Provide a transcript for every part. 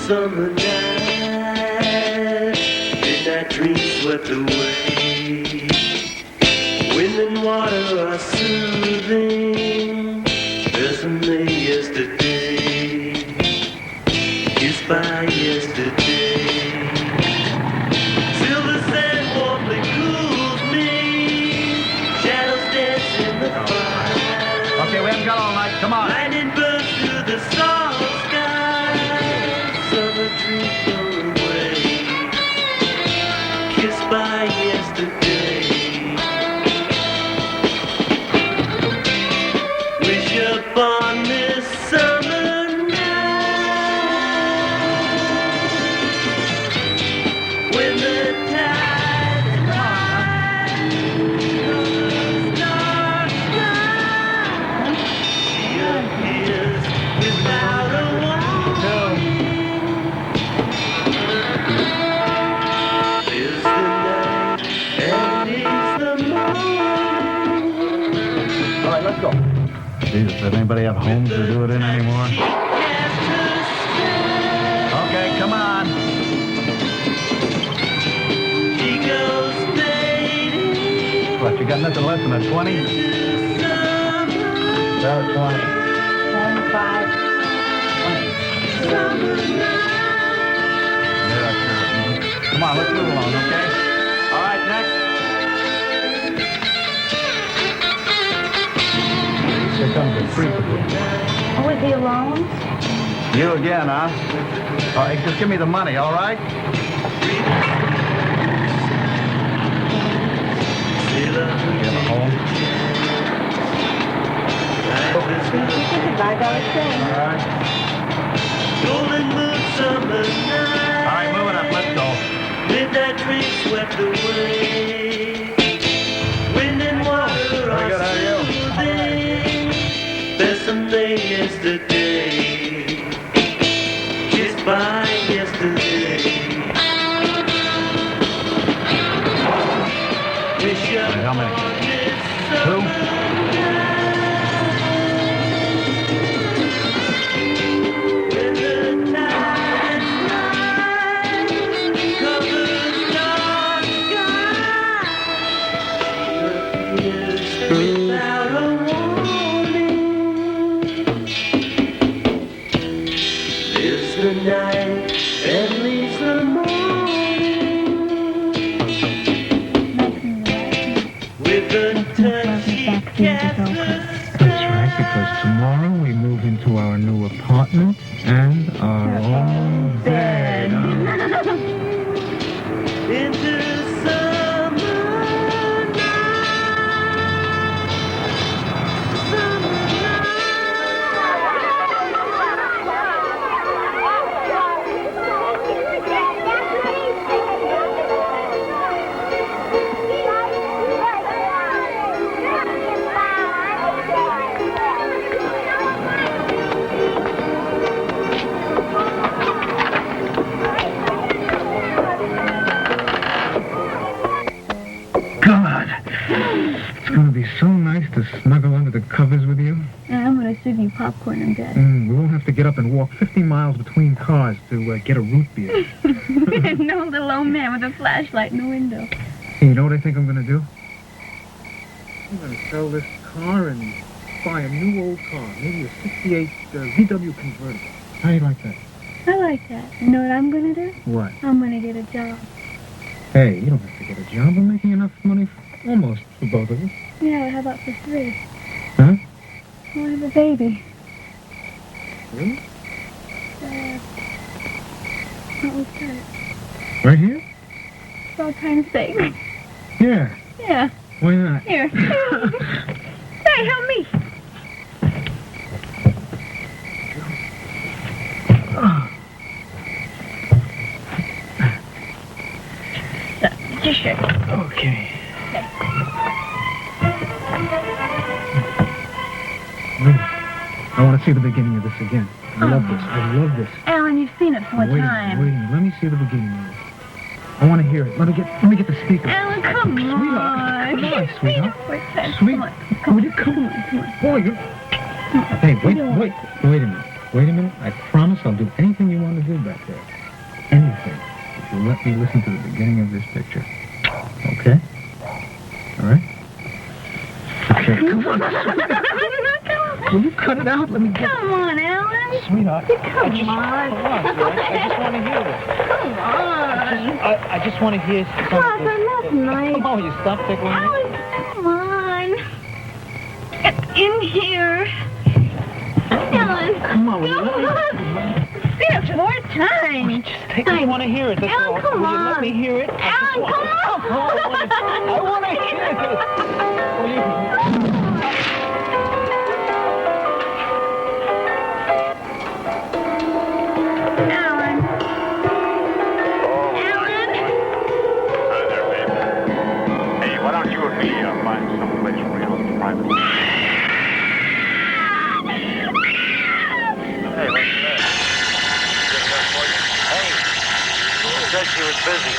summer night, midnight dreams swept away. Wind and water are soothing. There's a May yesterday, kissed by yesterday. Silver sand warmly cools me. Shadows dance in the fire. Okay, we haven't got all night. Come on. Lightning burns through the soft sky. Summer dreams blown away, kissed by yesterday. Wish upon this summer night, when the tide is high, colors dark sky, she appears without a warning. Is the night and is the morning. All right, let's go. Jesus, does anybody have homes to do it in anymore? Okay, come on. She goes fading. What, you got nothing less than a 20? About 20. 25. Yeah, sure. Come on, let's move along, okay? All right, next. Here comes the freak. Oh, is he alone? You again, huh? All right, just give me the money, all right? You have a home? $5 thing. All right. Golden moon summer night. All right, move it up. Let's go. Midnight dreams swept away. Wind and water Very good, how are you? soothing. There's some May yesterday, kissed by yesterday. Wish How many? upon this Two? summer when the tide rises, covers dark sky. She appears without a warning. Lives the night and leaves the morning with a touch she casts the That's right, because tomorrow we move into our new apartment and our own bed. into summer night. Summer God, it's going to be so nice to snuggle under the covers with you. I'm going to serve you popcorn in bed. We won't have to get up and walk 50 miles between cars to get a root beer. No little old man with a flashlight in the window. Hey, you know what I think I'm going to do? I'm going to sell this car and buy a new old car, maybe a 68 VW convertible. How do you like that? I like that. You know what I'm going to do? What? I'm going to get a job. Hey, you don't have to get a job. I'm making enough money almost for both of us. Yeah, well, how about for 3? Huh? We'll have a baby. Really? What was that? Right here? It's all kind of big. Yeah. Yeah. Why not? Here. Hey, help me. Just shirt. Okay. I want to see the beginning of this again. I love this. I love this. Alan, you've seen it 4 Wait a times. minute. Let me see the beginning of it. I want to hear it. Let me get the speaker. Alan, come Sweetheart, on. come on, sweetheart. Sweet. Sweet. Come Will you come? on. Boy, you. Hey, wait a minute. Wait a minute. I promise I'll do anything you want to do back there. Anything. If you'll let me listen to the beginning of this picture. Okay? All right? Okay. Come on. Will you cut it out? Let me get... Come on, Alan. Sweetheart. Come on. Come on, sweetheart. I just want to hear this. Come on. I just want to hear something. Arthur, that's nice. Come on, will you stop tickling me? Alan, come on. Get in here. Alan. Come on, will you let me... It's more time. Just take it. I want to hear it. That's Alan, all. come Will you on. let me hear it? Alan, come on. I want to hear it. Will you... Alan. Hi there, babe. Hey, why don't you and me find some place real private? Hey, what's that? Good enough for you? Hey, she said she was busy.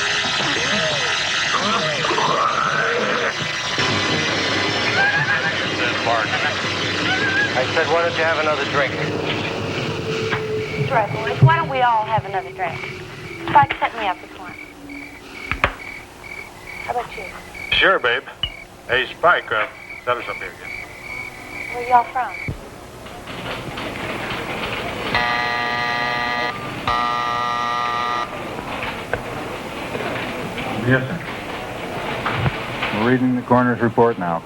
I said, why don't you have another drink? That's right, boys. Why don't we all have another drink? Spike, set me up with one. How about you? Sure, babe. Hey, Spike, set us up here again. Where are y'all from? Yes, sir. We're reading the coroner's report now.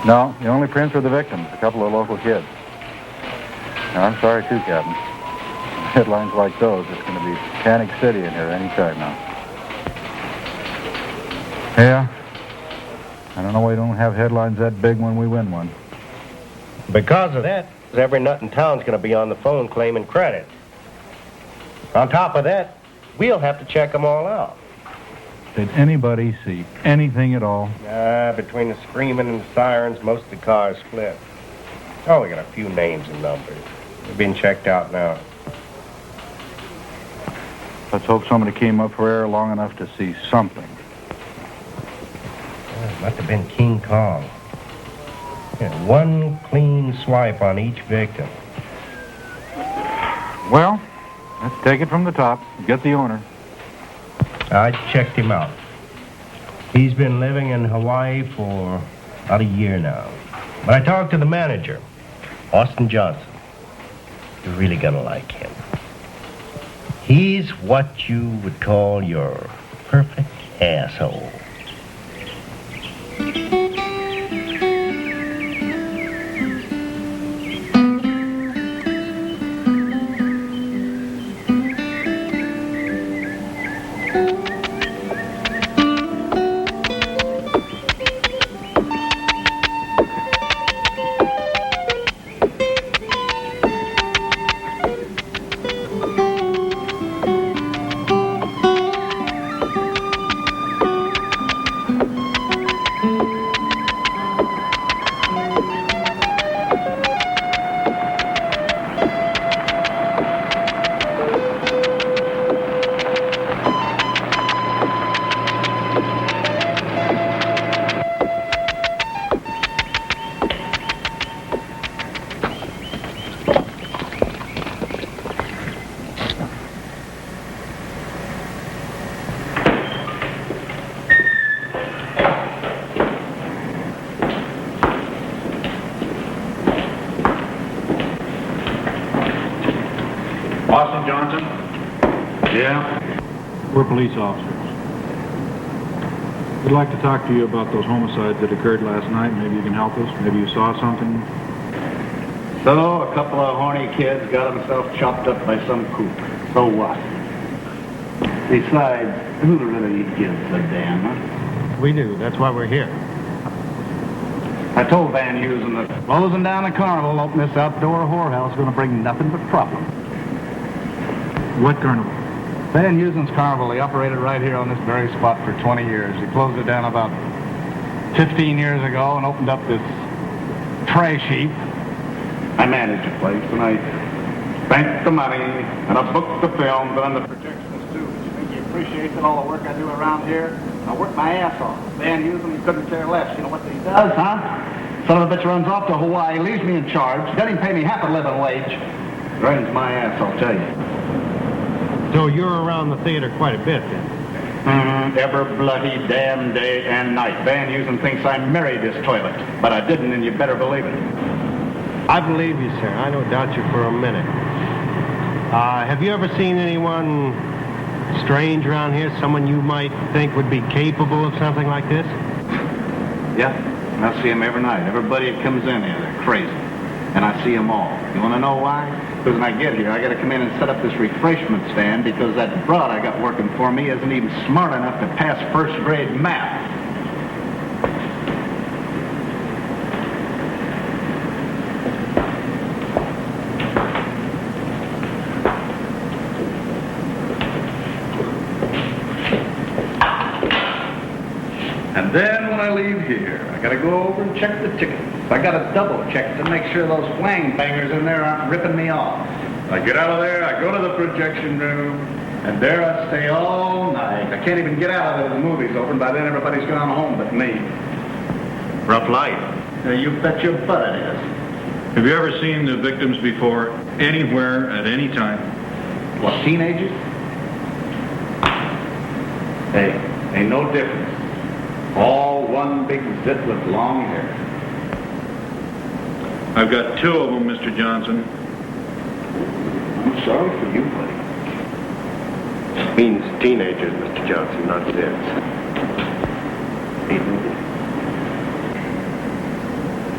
No, the only prints were the victims, a couple of local kids. Now, I'm sorry, too, Captain. Headlines like those, it's going to be Panic City in here any time now. Yeah. I don't know why you don't have headlines that big when we win one. Because of that, every nut in town's going to be on the phone claiming credit. On top of that, we'll have to check them all out. Did anybody see anything at all? Between the screaming and the sirens, most of the cars split. Oh, we got a few names and numbers. They're being checked out now. Let's hope somebody came up for air long enough to see something. It must have been King Kong. Yeah, one clean swipe on each victim. Well, let's take it from the top. Get the owner. I checked him out. He's been living in Hawaii for about a year now. But I talked to the manager, Austin Johnson. You're really gonna like him. He's what you would call your perfect asshole. Austin Johnson? Yeah? We're police officers. We'd like to talk to you about those homicides that occurred last night. Maybe you can help us. Maybe you saw something. So, a couple of horny kids got themselves chopped up by some kook. So what? Besides, who really gives a damn, huh? We do. That's why we're here. I told Van Heusen that closing down the carnival and opening this outdoor whorehouse is going to bring nothing but problems. What carnival? Van Heusen's carnival, he operated right here on this very spot for 20 years. He closed it down about 15 years ago and opened up this trash heap. I managed the place, and I spent the money, and I booked the films, and I'm the projectionist, too. You think he appreciates all the work I do around here? I work my ass off. Van Heusen, he couldn't care less. You know what he does, huh? Son of a bitch runs off to Hawaii, leaves me in charge, doesn't even pay me half a living wage. Drains my ass, I'll tell you. So you're around the theater quite a bit, then? Every bloody damn day and night. Van Heusen thinks I married this toilet, but I didn't, and you better believe it. I believe you, sir. I don't doubt you for a minute. Have you ever seen anyone strange around here? Someone you might think would be capable of something like this? Yeah, I see them every night. Everybody that comes in here, they're crazy. And I see them all. You want to know why? Because when I get here, I got to come in and set up this refreshment stand because that broad I got working for me isn't even smart enough to pass first grade math. And then when I leave here, I gotta go over and check the tickets. I gotta double check to make sure those flang bangers in there aren't ripping me off. I get out of there, I go to the projection room, and there I stay all night. I can't even get out of there. The movie's over, and by then everybody's gone home but me. Rough life. You bet your butt it is. Have you ever seen the victims before, anywhere, at any time? What, teenagers? Hey, ain't no difference. All one big zit with long hair. I've got 2 of them, Mr. Johnson. I'm sorry for you, buddy. Means teenagers, Mr. Johnson, not kids.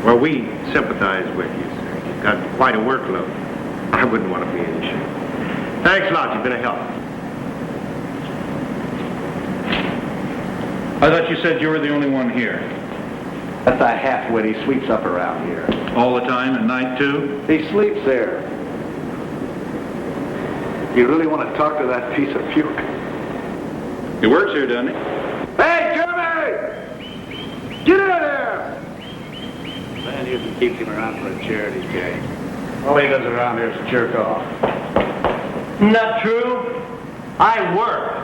Well, we sympathize with you, sir. You've got quite a workload. I wouldn't want to be in your shoes. Thanks a lot. You've been a help. I thought you said you were the only one here. That's a half-wit he sweeps up around here. All the time, at night too? He sleeps there. You really want to talk to that piece of puke? He works here, doesn't he? Hey, Jeremy! Get in there! Van Heusen keeps him around for a charity gang. All he does around here is jerk off. Not true. I work.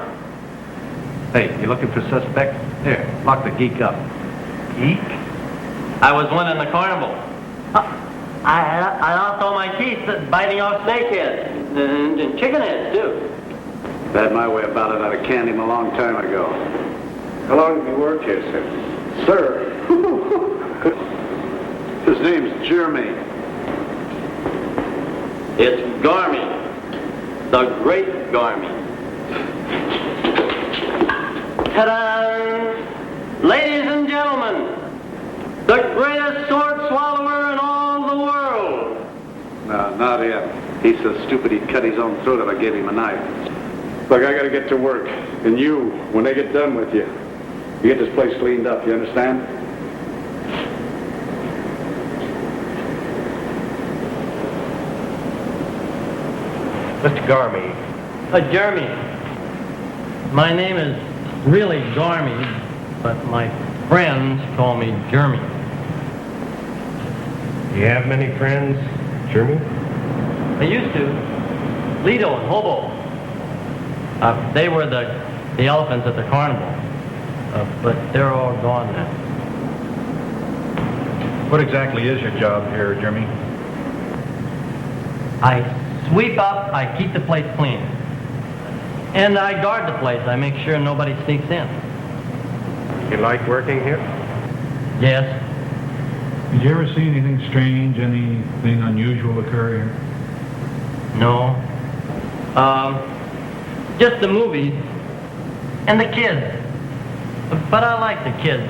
Hey, you looking for suspect? Here, lock the geek up. Geek? I was one in the carnival. I lost all my teeth biting off snake heads and chicken heads, too. Had my way about it. I'd have canned him a long time ago. How long have you worked here, sir? Sir? His name's Jeremy. It's Garmy. The great Garmy. Ta-da! Ladies and gentlemen, the greatest sword swallower in all the world. No, not him. He's so stupid he'd cut his own throat if I gave him a knife. Look, I gotta get to work. And you, when they get done with you, you get this place cleaned up, you understand? Mr. Garmy. Jeremy. My name is really Garmy, but my friends call me Jeremy. Do you have many friends, Jeremy? I used to. Lido and Hobo. They were the elephants at the carnival. But they're all gone now. What exactly is your job here, Jeremy? I sweep up, I keep the place clean. And I guard the place. I make sure nobody sneaks in. You like working here? Yes. Did you ever see anything strange, anything unusual occur here? No. Just the movies. And the kids. But I like the kids.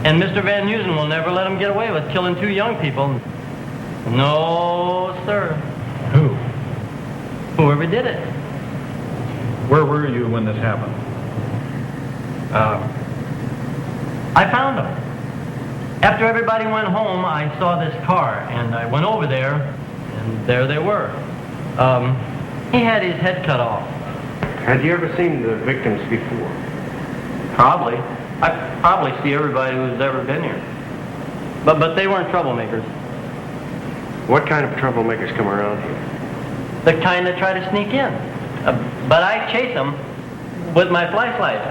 And Mr. Van Heusen will never let him get away with killing 2 young people. No, sir. Who? Whoever did it. Where were you when this happened? I found them. After everybody went home, I saw this car, and I went over there, and there they were. He had his head cut off. Had you ever seen the victims before? Probably. I probably see everybody who's ever been here. But they weren't troublemakers. What kind of troublemakers come around here? The kind that try to sneak in. But I chase them with my flashlight.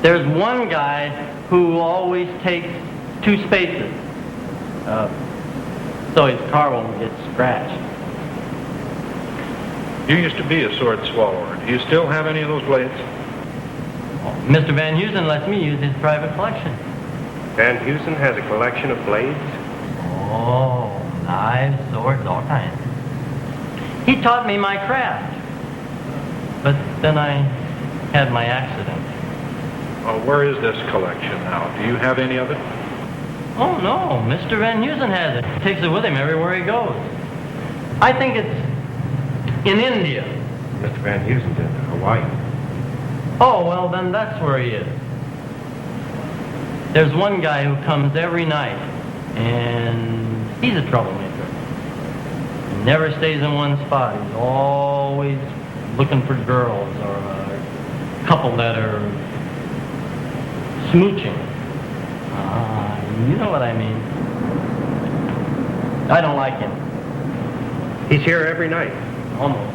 There's one guy who always takes 2 spaces, so his car won't get scratched. You used to be a sword swallower. Do you still have any of those blades? Mr. Van Heusen lets me use his private collection. Van Heusen has a collection of blades? Oh, knives, swords, all kinds. He taught me my craft. But then I had my accident. Where is this collection now? Do you have any of it? Oh, no. Mr. Van Heusen has it. He takes it with him everywhere he goes. I think it's in India. Mr. Van Heusen's in Hawaii. Oh, well, then that's where he is. There's one guy who comes every night, and he's a troublemaker. He never stays in one spot. He's always looking for girls or a couple that are smooching. You know what I mean. I don't like him. He's here every night. Almost.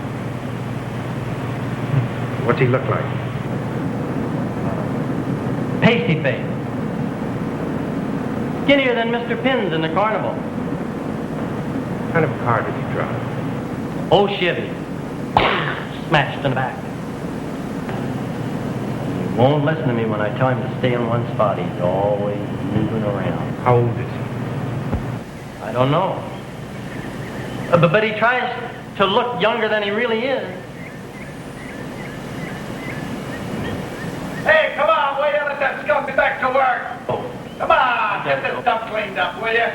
What's he look like? Pasty face. Skinnier than Mr. Pins in the carnival. What kind of a car did he drive? Oh, Chevy. Smashed in the back. He won't listen to me when I tell him to stay in one spot. He's always moving around. How old is he? I don't know. But he tries to look younger than he really is. Hey, come on, will you? Let that skunk be back to work. Oh. Come on, get this stuff cleaned up, will you?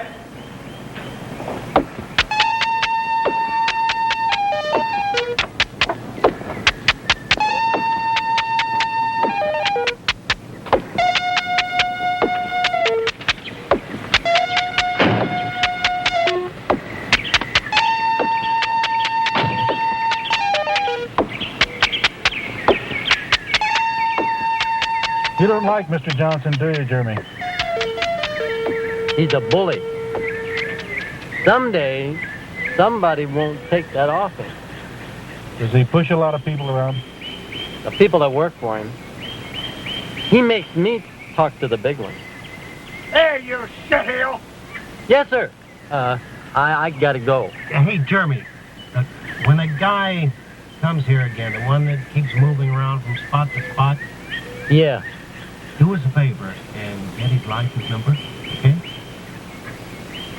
You don't like Mr. Johnson, do you, Jeremy? He's a bully. Someday, somebody won't take that off him. Does he push a lot of people around? The people that work for him. He makes me talk to the big ones. Hey, you shitheel! Yes, sir. I gotta go. Hey, Jeremy, when a guy comes here again, the one that keeps moving around from spot to spot, Yeah. do us a favor and get his license number, okay?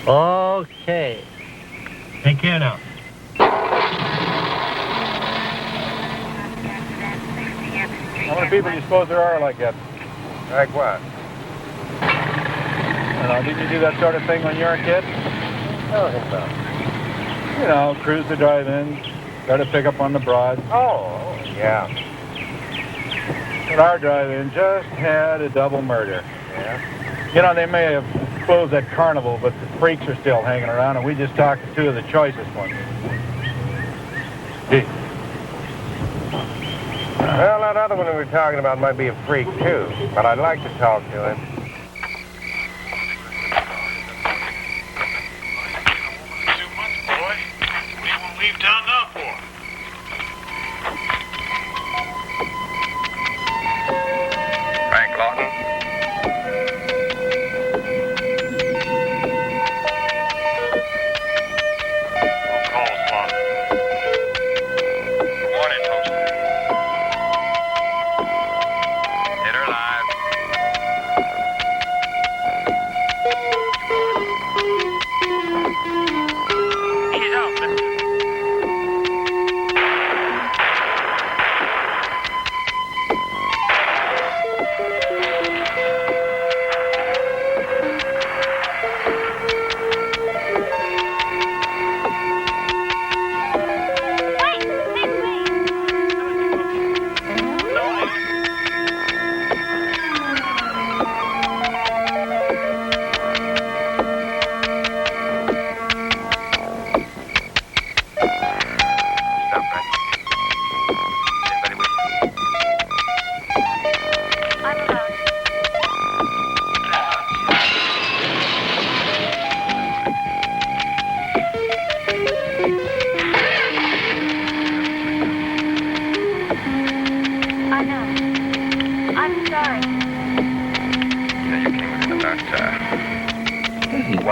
Okay. Take care now. How many people do you suppose there are like that? Like what? Didn't you do that sort of thing when you were a kid? Tell him about. You know, cruise the drive-in, try to pick up on the broad. Oh, yeah. But our drive-in just had a double murder. Yeah? You know, they may have closed that carnival, but the freaks are still hanging around, and we just talked to 2 of the choicest ones. Gee. Well, that other one we were talking about might be a freak, too, but I'd like to talk to him. Leave town now for? Frank Lawton. Who calls, Lon? Good morning, Toaster. Hit her live. He's out, mister.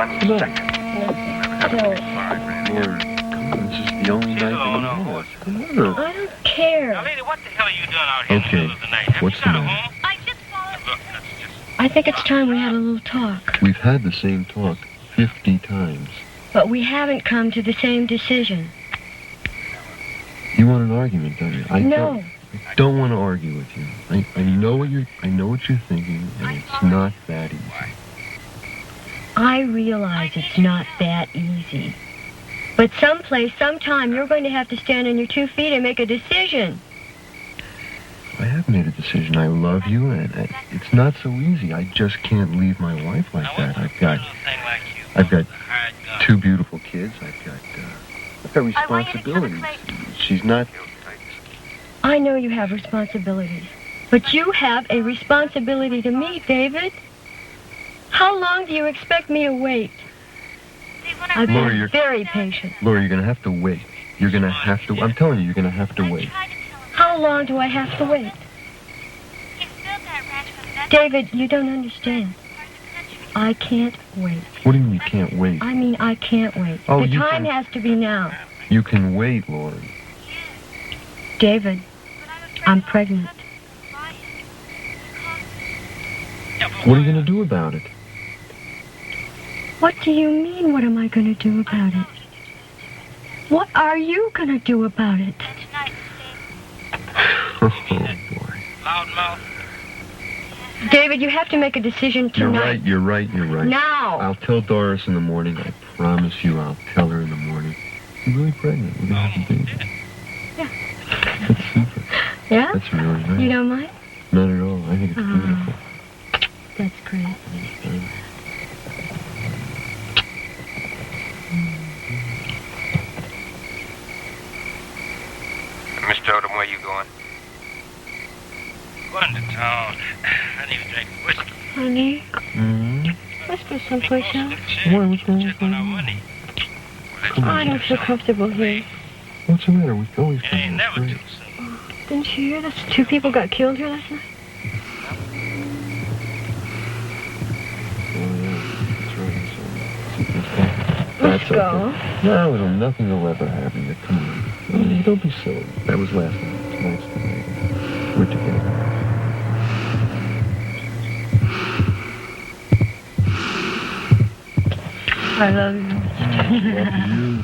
1 second. No, Lord, come on, this is the only night that we have. Come on. I don't care. Now, lady, what the hell are you doing out here in the Okay, middle of the night? Have what's you got the a matter? home? I just followed. Look, that's just... I think it's time we had a little talk. We've had the same talk 50 times. But we haven't come to the same decision. You want an argument, don't you? No. I don't want to argue with you. I know what you're thinking, and it's not that easy. I realize it's not that easy. But someplace, sometime, you're going to have to stand on your 2 feet and make a decision. I have made a decision. I love you, and it's not so easy. I just can't leave my wife like that. I've got 2 beautiful kids. I've got responsibilities. She's not... I know you have responsibilities. But you have a responsibility to me, David. How long do you expect me to wait? I've Laura, been you're- very patient. Laura, you're going to have to wait. You're going to have to... I'm telling you, you're going to have to wait. How long do I have to wait? David, you don't understand. I can't wait. What do you mean you can't wait? I mean, I can't wait. Oh, the you time can- has to be now. You can wait, Laura. David, I'm pregnant. What are you going to do about it? What do you mean, what am I going to do about it? What are you going to do about it? Oh, boy. Loudmouth. David, you have to make a decision tonight. You're right. Now. I'll tell Doris in the morning. I promise you I'll tell her in the morning. I'm really pregnant. We're going to have a baby. Yeah. That's super. Yeah? That's really nice. You don't mind? Not at all. I think it's beautiful. That's great. Mr. Odom, where you going? Going to town. I need a drink of whiskey. Honey, Mm-hmm. let's go someplace else. Why, what's wrong Check with on our you? money. I don't feel comfortable here. What's the matter? We always It come ain't in never free. too soon. Didn't you hear this? 2 people got killed here last night? Oh, yeah. That's right. Let's That's go. okay. No, nothing will ever happen. You come on. Oh, don't be silly. That was last night. Tonight's tonight. We're together. I love you. Love you.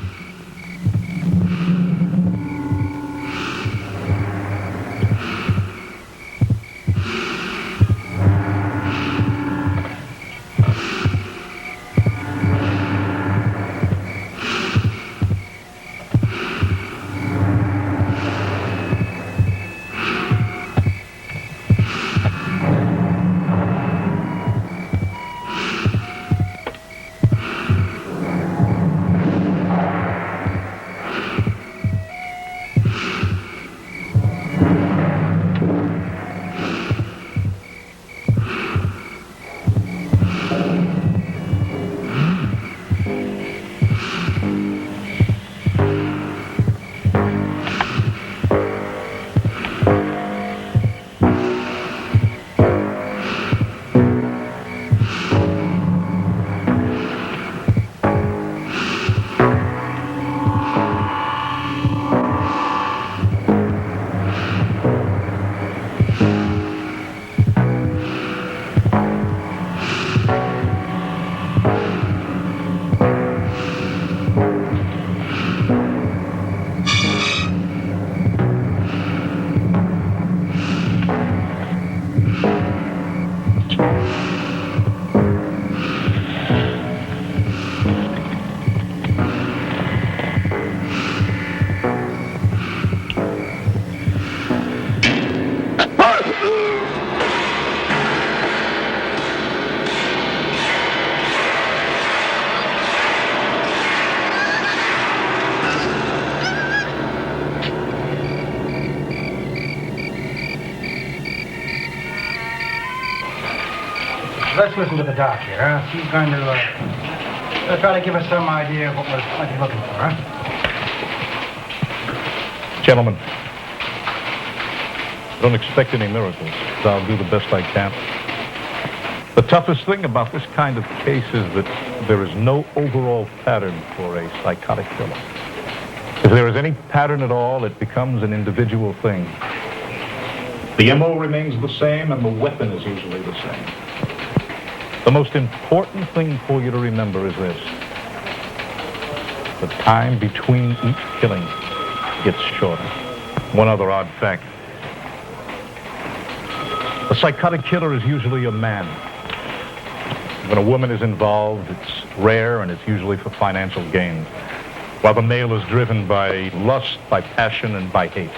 Let's listen to the doc here, huh? She's going to try to give us some idea of what we might be looking for, huh? Gentlemen, don't expect any miracles. I'll do the best I can. The toughest thing about this kind of case is that there is no overall pattern for a psychotic killer. If there is any pattern at all, it becomes an individual thing. The MO remains the same, and the weapon is usually the same. The most important thing for you to remember is this. The time between each killing gets shorter. One other odd fact. A psychotic killer is usually a man. When a woman is involved, it's rare and it's usually for financial gain, while the male is driven by lust, by passion, and by hate.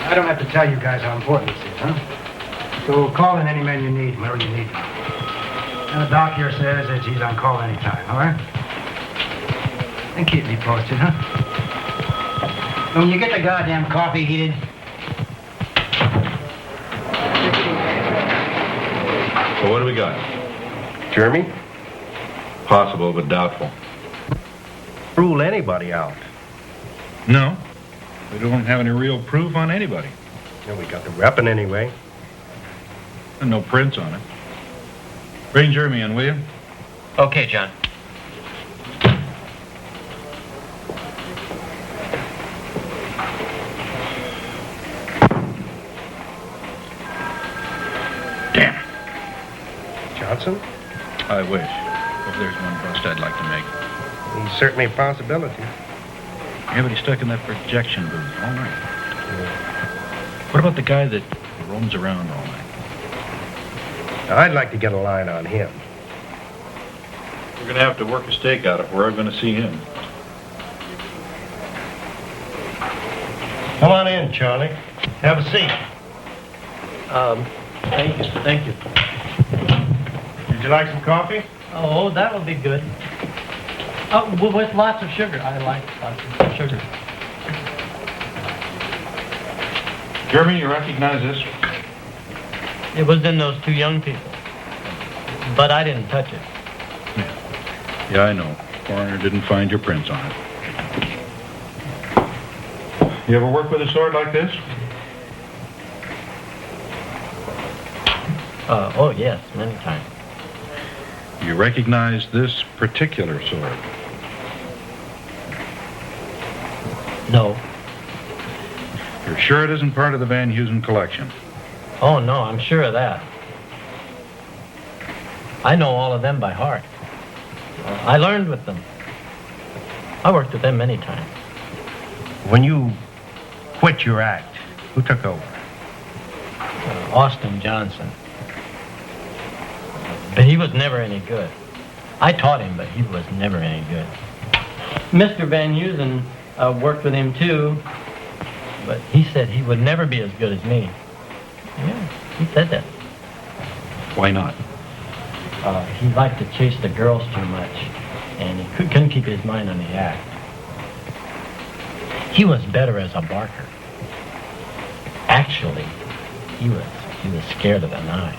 I don't have to tell you guys how important this is, huh? So call in any men you need, whenever you need them. And the doc here says that he's on call anytime, all right? And keep me posted, huh? And when you get the goddamn coffee heated... So what do we got? Jeremy? Possible, but doubtful. Rule anybody out. No. We don't have any real proof on anybody. Yeah, we got the weapon anyway. And no prints on it. Bring Jeremy in, will you? Okay, John. Damn. Johnson? I wish. If there's one bust I'd like to make. He's certainly a possibility. Everybody stuck in that projection booth all night. What about the guy that roams around all night? Now, I'd like to get a line on him. We're going to have to work a stake out if we're ever going to see him. Come on in, Charlie. Have a seat. Thank you. Thank you. Would you like some coffee? Oh, that will be good. With lots of sugar. I like lots of sugar. Jeremy, you recognize this? It was in those two young people. But I didn't touch it. Yeah, I know. Coroner didn't find your prints on it. You ever work with a sword like this? Oh, yes, many times. You recognize this particular sword? No. You're sure it isn't part of the Van Heusen collection? Oh, no, I'm sure of that. I know all of them by heart. I learned with them. I worked with them many times. When you quit your act, who took over? Austin Johnson. But he was never any good. I taught him, but he was never any good. Mr. Van Heusen worked with him too, but he said he would never be as good as me. Yeah, he said that. Why not? He liked to chase the girls too much, and he couldn't keep his mind on the act. He was better as a barker. Actually, he was scared of the knife.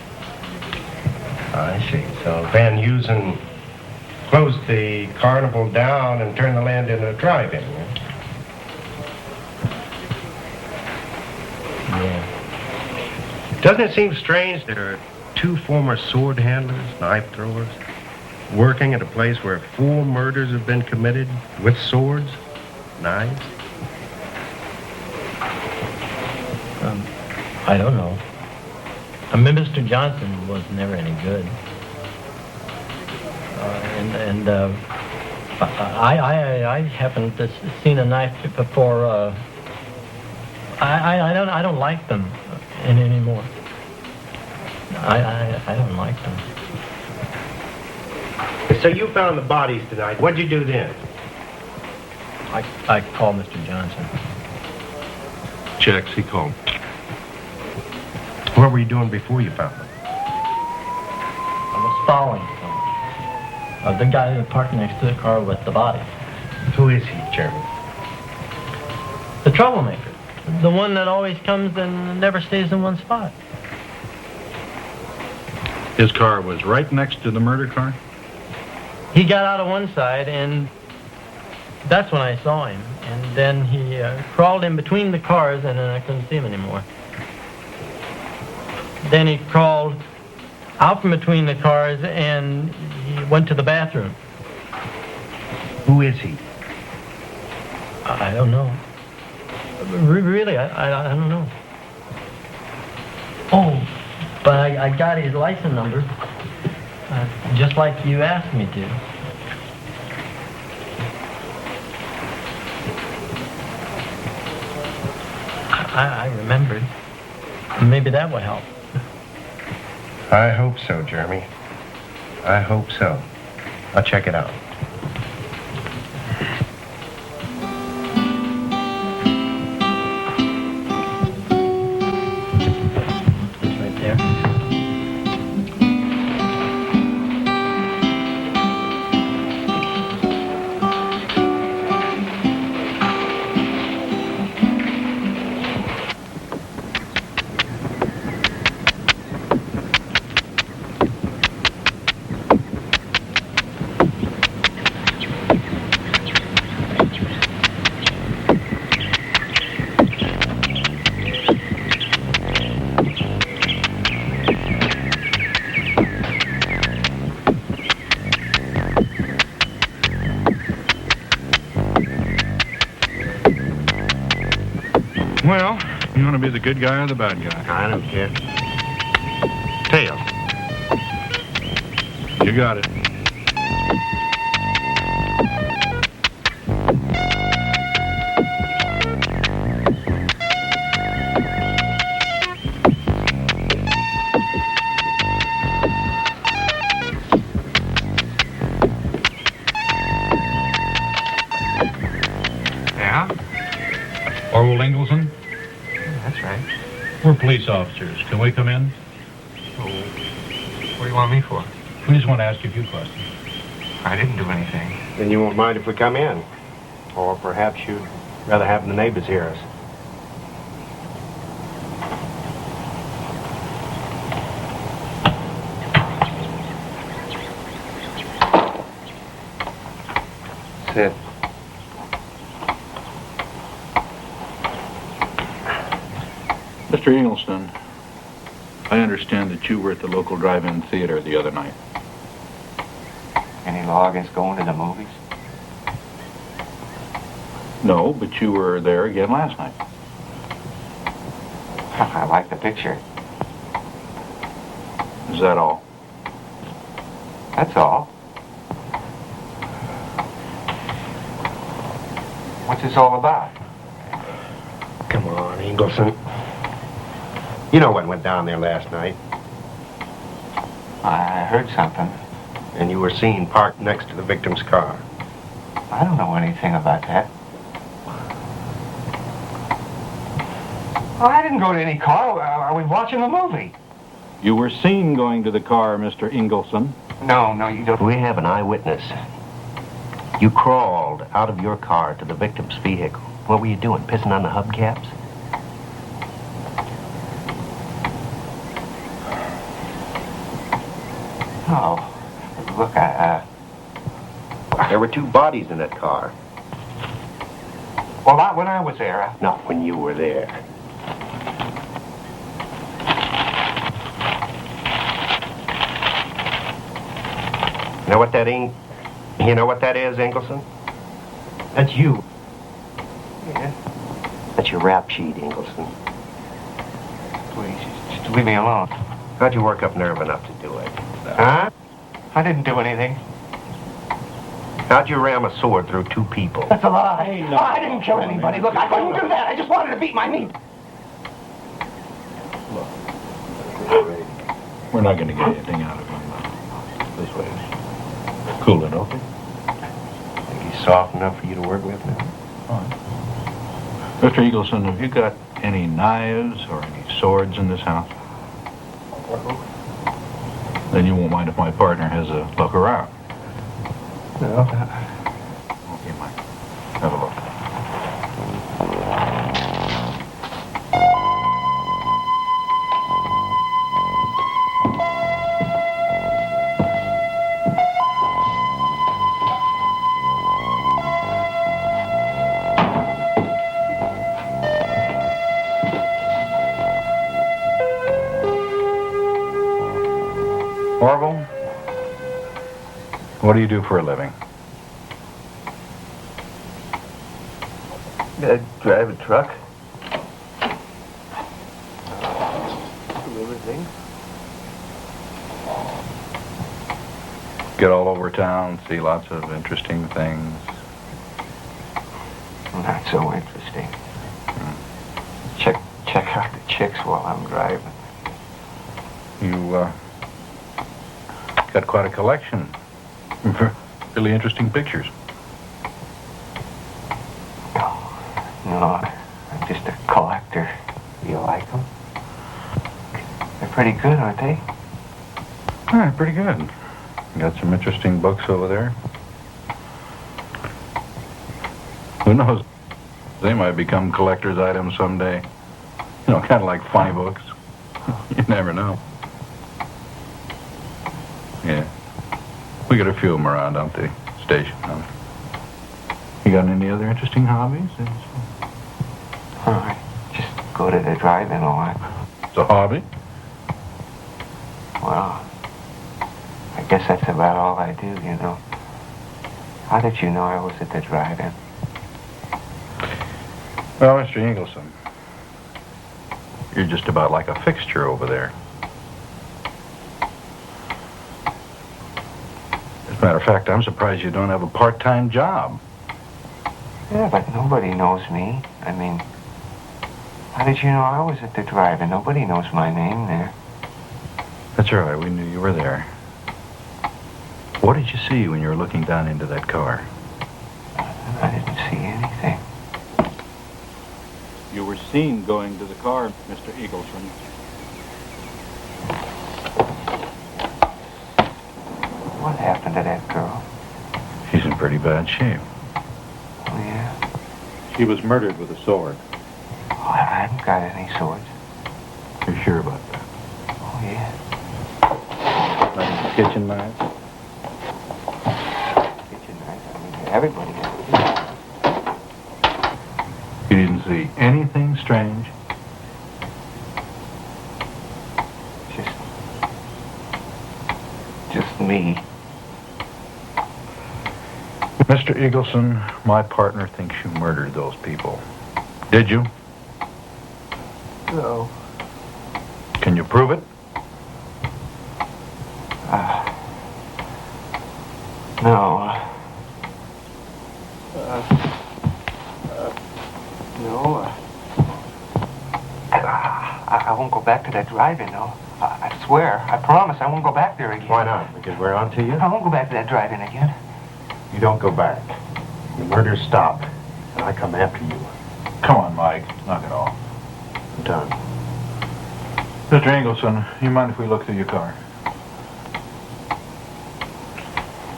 I see. So Van Heusen closed the carnival down and turned the land into a drive-in. Yeah. Doesn't it seem strange that there are two former sword handlers, knife throwers, working at a place where 4 murders have been committed with swords, knives? I don't know. I mean, Mr. Johnson was never any good. I haven't seen a knife before. I don't like them anymore. I don't like them. So you found the bodies tonight. What'd you do then? I called Mr. Johnson. Checks, he called. What were you doing before you found them? I was following someone. The guy that parked next to the car with the body. Who is he, Jeremy? The troublemaker. The one that always comes and never stays in one spot. His car was right next to the murder car? He got out of one side, and that's when I saw him. And then he crawled in between the cars, and then I couldn't see him anymore. Then he crawled out from between the cars, and He went to the bathroom. Who is he? I don't know. Really, I don't know. Oh, but I got his license number, just like you asked me to. I remembered. Maybe that would help. I hope so, Jeremy. I hope so. I'll check it out. It's right there. Well, you want to be the good guy or the bad guy? I don't care. Tails. You got it. Yeah? Orwell Ingleson? That's right. We're police officers. Can we come in? Oh, what do you want me for? We just want to ask you a few questions. I didn't do anything. Then you won't mind if we come in. Or perhaps you'd rather have the neighbors hear us. Sit. Mr. Ingleson, I understand that you were at the local drive-in theater the other night. Any law against going to the movies? No, but you were there again last night. I like the picture. Is that all? That's all. What's this all about? Come on, Ingleson. You know what went down there last night. I heard something. And you were seen parked next to the victim's car. I don't know anything about that. Well, I didn't go to any car. Are we watching a movie? You were seen going to the car, Mr. Ingleson. No, you don't. We have an eyewitness. You crawled out of your car to the victim's vehicle. What were you doing, pissing on the hubcaps? Oh, look, There were two bodies in that car. Well, not when I was there. Not when you were there. You know what that ain't? You know what that is, Ingleson? That's you. Yeah. That's your rap sheet, Ingleson. Please, just leave me alone. How'd you work up nerve enough to do it? Huh? I didn't do anything. How'd you ram a sword through two people? That's a lie. Hey, no. I didn't kill anybody. Look, I couldn't do that. I just wanted to beat my meat. We're not going to get anything out of him. This way. Cool it, okay? Think he's soft enough for you to work with now? All right. Mr. Eagleson, have you got any knives or any swords in this house? Then you won't mind if my partner has a look around. No. Okay, Mike. Have a look. Orville, What do you do for a living? I drive a truck. Deliver things. Get all over town, see lots of interesting things. Not so interesting. Check out the chicks while I'm driving. You, got quite a collection. Really interesting pictures. No, I'm just a collector. You like them? They're pretty good, aren't they? All right, pretty good. Got some interesting books over there. Who knows? They might become collector's items someday. You know, kind of like funny books. You never know. Yeah. We got a few of them around out the station. Huh? You got any other interesting hobbies? I just go to the drive-in a lot. It's a hobby? Well, I guess that's about all I do, you know. How did you know I was at the drive-in? Well, Mr. Eagleson, you're just about like a fixture over there. As a matter of fact, I'm surprised you don't have a part-time job. Yeah, but nobody knows me. I mean, how did you know I was at the drive-in? Nobody knows my name there. That's right, we knew you were there. What did you see when you were looking down into that car? I didn't see anything. You were seen going to the car, Mr. Eagleson. What happened to that girl? She's in pretty bad shape. Oh, yeah? She was murdered with a sword. Oh, I haven't got any swords. You're sure about that? Oh, yeah. Like a kitchen knife? Kitchen knife. I mean, everybody has. You didn't see anything strange? Just me. Mr. Eagleson, my partner thinks you murdered those people. Did you? No. Can you prove it? No. No. I won't go back to that drive-in, no. I swear, I promise I won't go back there again. Why not? Because we're on to you? I won't go back to that drive-in again. You don't go back. The murders stop, and I come after you. Come on, Mike. Knock it off. I'm done. Mr. Eagleson, you mind if we look through your car?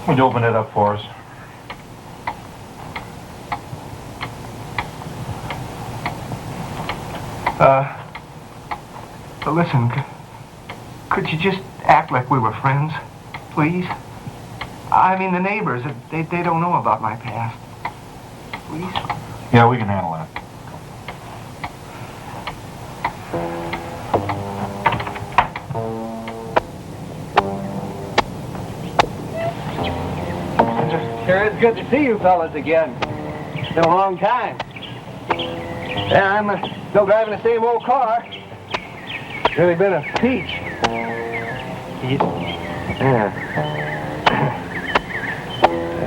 Would you open it up for us? Listen, could you just act like we were friends, please? I mean, the neighbors, they don't know about my past. Please? Yeah, we can handle that. Sure is good to see you fellas again. It's been a long time. Yeah, I'm still driving the same old car. It's really been a peach. Yeah.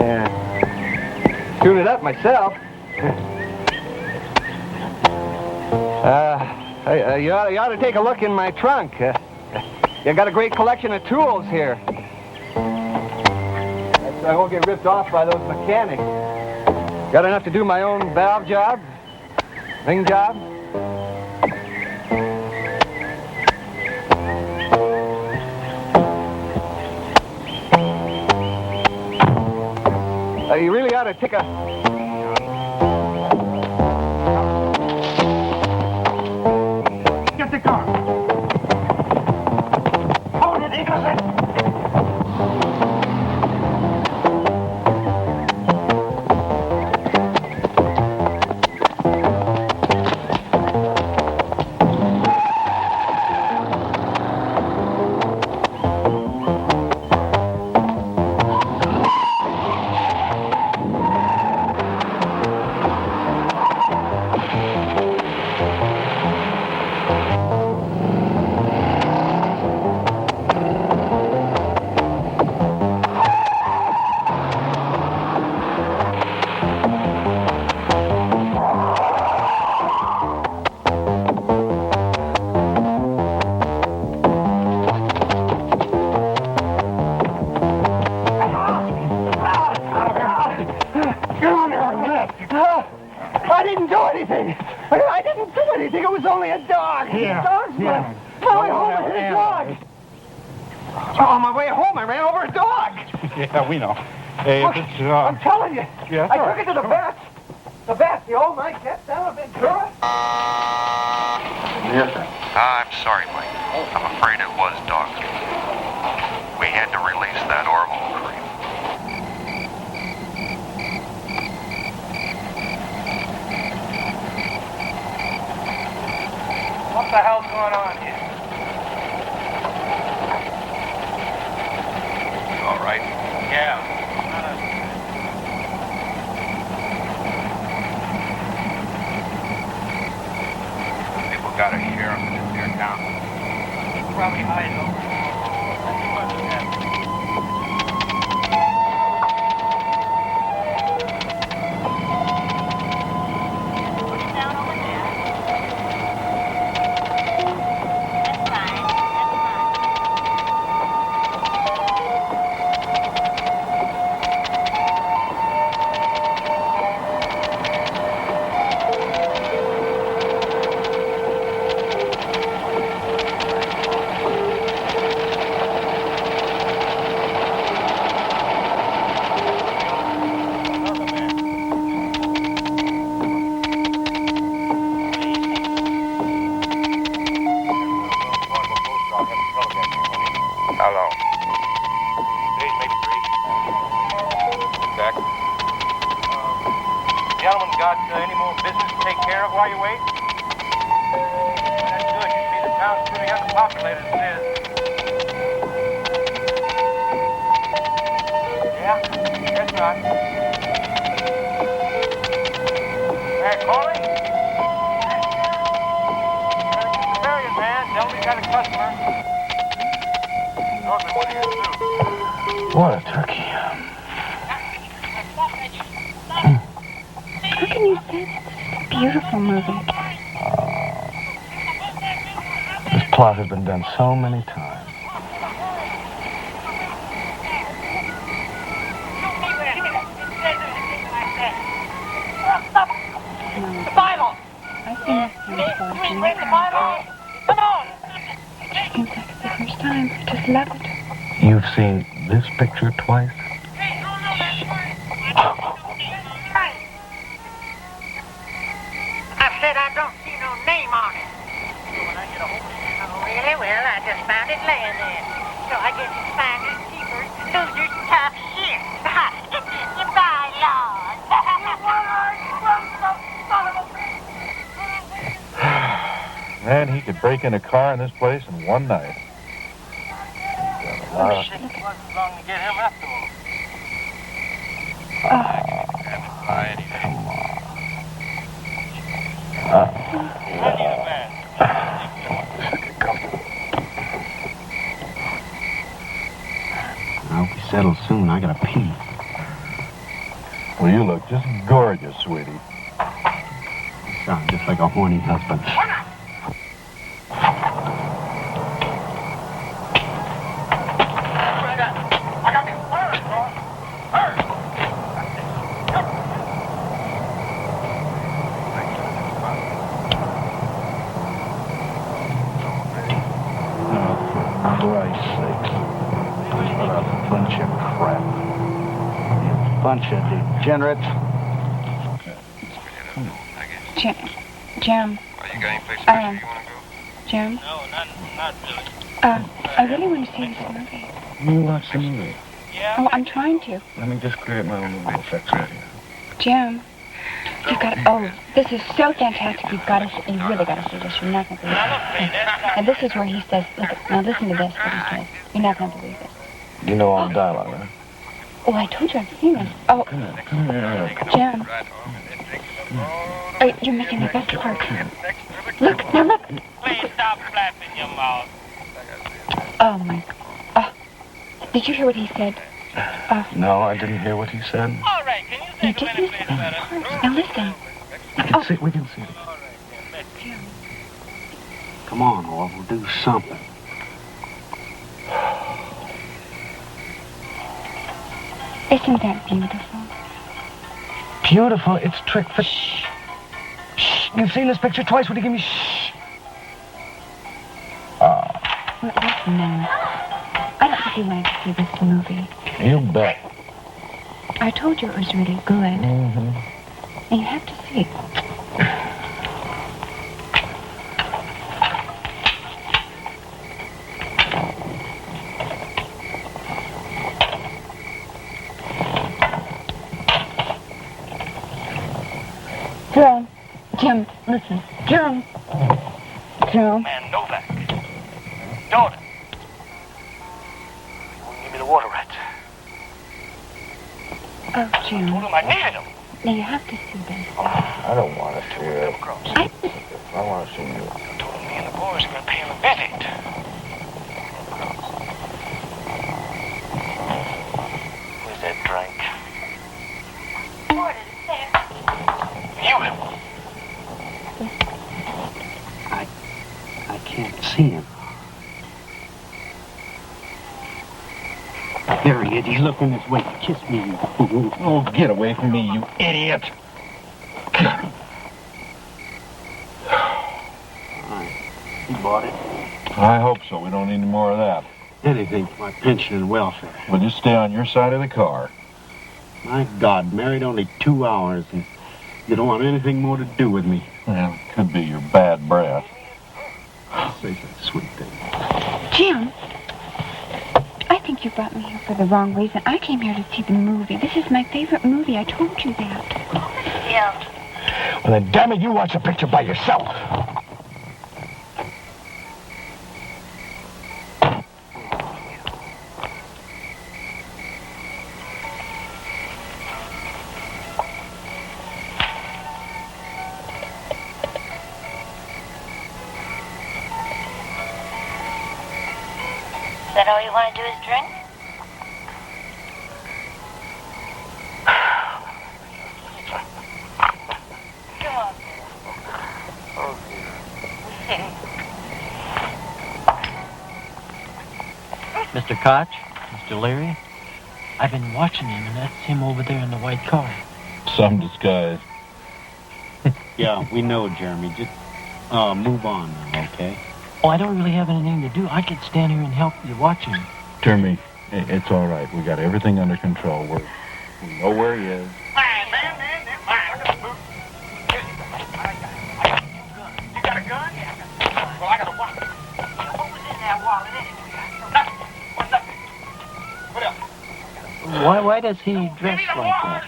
Yeah. Tuned it up myself. You ought to take a look in my trunk. You got a great collection of tools here. I won't get ripped off by those mechanics. Got enough to do my own valve job, ring job. You really ought to take a... Get the car. Hold it, Eagleson. anything. I didn't do anything. It was only a dog. Yeah, Dog's yeah. blood. My way home, I hit a dog. Oh, on my way home, I ran over a dog. Yeah, we know. Hey, if it's, I'm telling you. Yeah, I took it to the vet. The vet, the old night vet down in Ventura. Yes, sir. I'm sorry, Mike. I'm afraid it was dog. We had to release that Orville creep. What the hell's going on here? You all right? Yeah. People got a sheriff in their town. Probably hiding over. Hello. Jack. Gentlemen, got any more business to take care of while you wait? That's good. You see, the town's pretty underpopulated as it is. Yeah, that's right. Hey, Corley? Civilian man, tell me you got a customer. North of one of your suits. What a turkey. How can you say that? It's a beautiful movie. This plot has been done so many times. The Bible! I've seen this film before. Please read the Bible! Come on! It just seems like it's the first time. I just love it. You've seen this picture twice? I said I don't see no name on it. Oh, really? Well, I just found it laying there. So I guess it's finders, keepers, losers, tough shit. You bylaws. Man, he could break in a car in this place in one night. Oh, shit. It wasn't long to get him after all. I hope he settles soon. I gotta pee. Well, you look just gorgeous, sweetie. You sound just like a horny husband. Bunch of degenerates. Jim. Are you got any place special you want to go? Jim? No, not really. I really want to see this movie. You watch the movie. Yeah? Oh, I'm trying to. Let me just create my own movie effects right here. Jim, you've got to, oh, this is so fantastic. You've got to, you really got to see this. You're not going to believe it. And this is where he says, look, now listen to this, what he says. You're not going to believe it. You know all the dialogue, huh? Oh, I told you I've seen this. Oh, Come here. Jim. Oh, you're making the best part. Look, now look. Please stop flapping your mouth. Oh, my God. Did you hear what he said? No, I didn't hear what he said. All right, can you You did miss the best part. Now listen. We can see it. Jim. Come on, Orv, we'll do something. Isn't that beautiful? Beautiful, it's trick for... Shh. You've seen this picture twice. Would you give me shh? Listen, now. I don't think you wanted to see this movie. You bet. I told you it was really good. Mm-hmm. And you have to see it. Jim, listen. Jim. Man, Novak. Daughter. Give me the water rats. Oh, Jim. Told him I needed them. Now you have to see this. I don't want to see it. I want to see you. I told him me and the boys are going to pay him a visit. Where's that drink? What is it, You have one. I can't see him. There he is. He's looking this way. Kiss me, you fool. Oh, get away from me, you idiot. He bought it. I hope so. We don't need any more of that. Anything for my pension and welfare. We'll just stay on your side of the car. My God, married only 2 hours, and you don't want anything more to do with me. Well, it could be your bad breath. Say such sweet thing. Jim, I think you brought me here for the wrong reason. I came here to see the movie. This is my favorite movie. I told you that. Yeah. Well, then, damn it, you watch the picture by yourself. Is that all you want to do is drink? Mr. Koch, Mr. Leary, I've been watching him, and that's him over there in the white car. Some disguise. Yeah, we know, Jeremy. Just move on now, okay? Oh, I don't really have anything to do. I could stand here and help you watching him. Jeremy, it's all right. We got everything under control. We know where he is. You got a gun? Well, I got a wallet. What was in that wallet anyway? Nothing. What else? Why does he dress like that?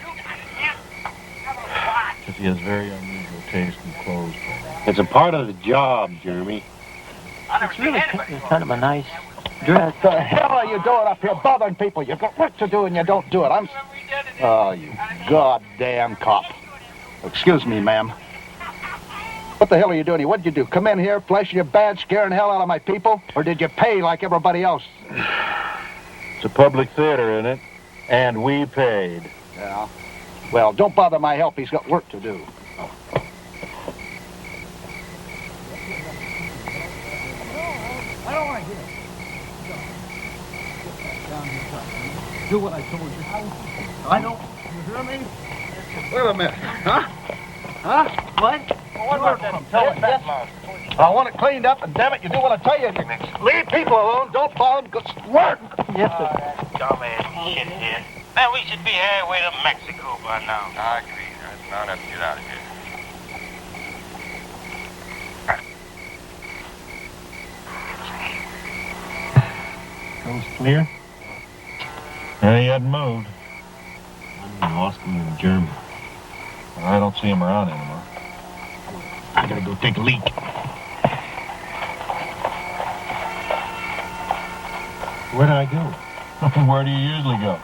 Because he has very unusual taste in clothes. It's a part of the job, Jeremy. It's really kind of a nice dress. What the hell are you doing up here bothering people? You've got work to do and you don't do it. Oh, you goddamn cop. Excuse me, ma'am. What the hell are you doing here? What did you do? Come in here, flash your badge, scaring the hell out of my people? Or did you pay like everybody else? It's a public theater, isn't it? And we paid. Yeah. Well, don't bother my help. He's got work to do. I don't want to hear it. Do what I told you. I don't. You hear me? Wait a minute. Huh? Huh? What? Well, what about that? Tell us that, Mom. I want it cleaned up, and damn it, you do what I tell you. Leave people alone. Don't bother them. Go work. Yes, sir. Dumbass shithead. Man, we should be halfway to Mexico by now. I agree. It's not enough to get out of here. Coast clear? Yeah, he hadn't moved. I lost him in Germany. I don't see him around anymore. I gotta go take a leak. Where did I go? Where do you usually go?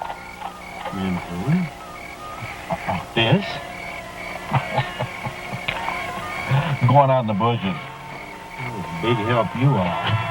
In this? Going out in the bushes. Oh, big help you are.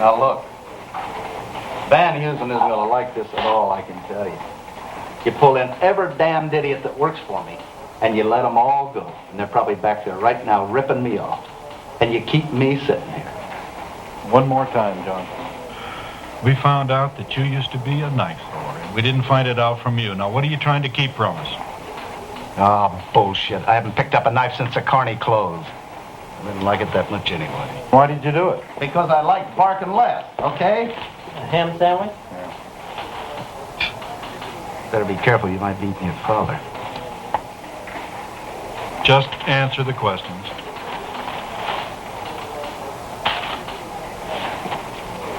Now look, Van Heusen isn't going to like this at all, I can tell you. You pull in every damned idiot that works for me, and you let them all go. And they're probably back there right now ripping me off. And you keep me sitting here. One more time, Johnson. We found out that you used to be a knife thrower, and we didn't find it out from you. Now, what are you trying to keep from us? Oh, bullshit. I haven't picked up a knife since the Carney closed. I didn't like it that much anyway. Why did you do it? Because I like barking less, okay? A ham sandwich? Better be careful, you might beat your father. Just answer the questions.